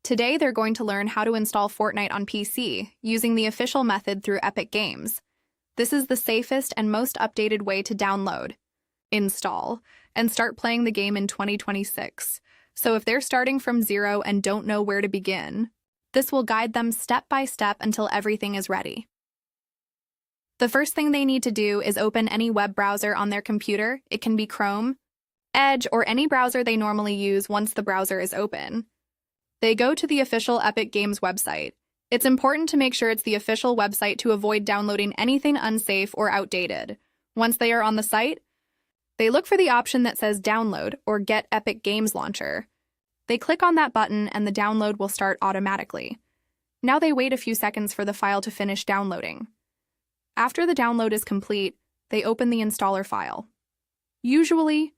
Today, they're going to learn how to install Fortnite on PC using the official method through Epic Games. This is the safest and most updated way to download, install, and start playing the game in 2026. So if they're starting from zero and don't know where to begin, this will guide them step by step until everything is ready. The first thing they need to do is open any web browser on their computer. It can be Chrome, Edge, or any browser they normally use once the browser is open. They go to the official Epic Games website. It's important to make sure it's the official website to avoid downloading anything unsafe or outdated. Once they are on the site, they look for the option that says Download or Get Epic Games Launcher. They click on that button and the download will start automatically. Now they wait a few seconds for the file to finish downloading. After the download is complete, they open the installer file. Usually,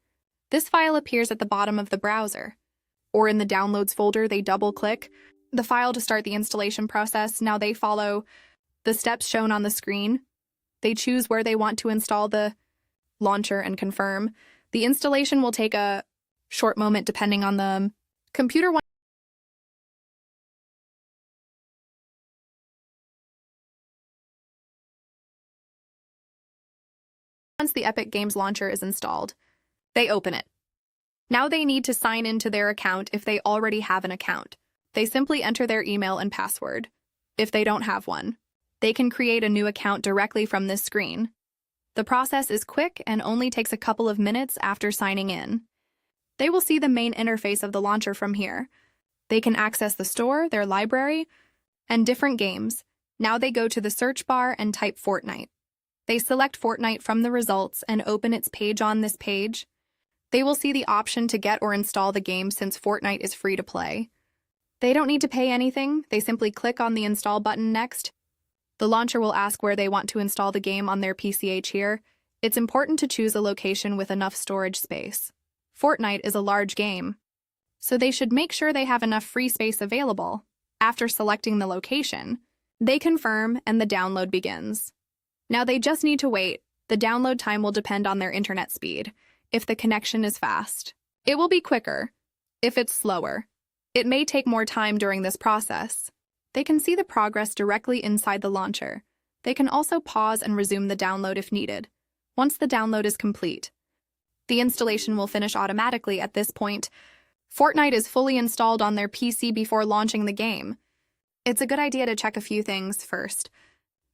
this file appears at the bottom of the browser, or in the Downloads folder. They double-click the file to start the installation process. Now they follow the steps shown on the screen. They choose where they want to install the launcher and confirm. The installation will take a short moment depending on the computer. Once the Epic Games launcher is installed, they open it. Now they need to sign into their account if they already have an account. They simply enter their email and password. If they don't have one, they can create a new account directly from this screen. The process is quick and only takes a couple of minutes after signing in. They will see the main interface of the launcher from here. They can access the store, their library, and different games. Now they go to the search bar and type Fortnite. They select Fortnite from the results and open its page. On this page, they will see the option to get or install the game since Fortnite is free to play. They don't need to pay anything. They simply click on the install button next. The launcher will ask where they want to install the game on their PCH here. It's important to choose a location with enough storage space. Fortnite is a large game, so they should make sure they have enough free space available. After selecting the location, they confirm and the download begins. Now they just need to wait. The download time will depend on their internet speed. If the connection is fast, it will be quicker. If it's slower, it may take more time during this process. They can see the progress directly inside the launcher. They can also pause and resume the download if needed. Once the download is complete, the installation will finish automatically. At this point, Fortnite is fully installed on their PC before launching the game. It's a good idea to check a few things first.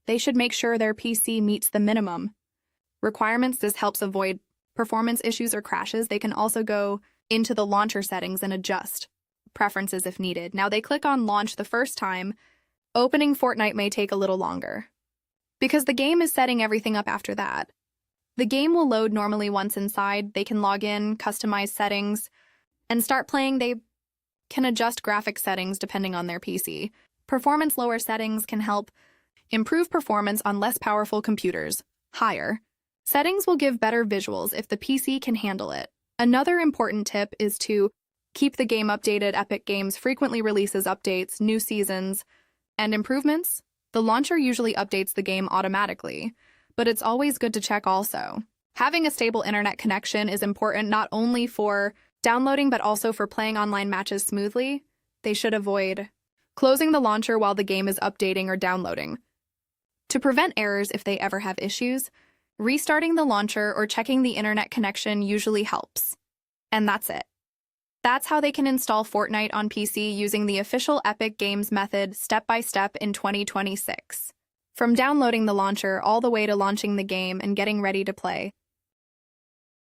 They should make sure their PC meets the minimum requirements. This helps avoid performance issues or crashes. They can also go into the launcher settings and adjust preferences if needed. Now they click on Launch the first time. Opening Fortnite may take a little longer because the game is setting everything up after that. The game will load normally. Once inside, they can log in, customize settings, and start playing. They can adjust graphic settings depending on their PC. Performance lower settings can help improve performance on less powerful computers. Higher settings will give better visuals if the PC can handle it. Another important tip is to keep the game updated. Epic Games frequently releases updates, new seasons, and improvements. The launcher usually updates the game automatically, but it's always good to check also. Having a stable internet connection is important not only for downloading but also for playing online matches smoothly. They should avoid closing the launcher while the game is updating or downloading. To prevent errors if they ever have issues, restarting the launcher or checking the internet connection usually helps. And that's it. That's how they can install Fortnite on PC using the official Epic Games method step by step in 2026. From downloading the launcher all the way to launching the game and getting ready to play,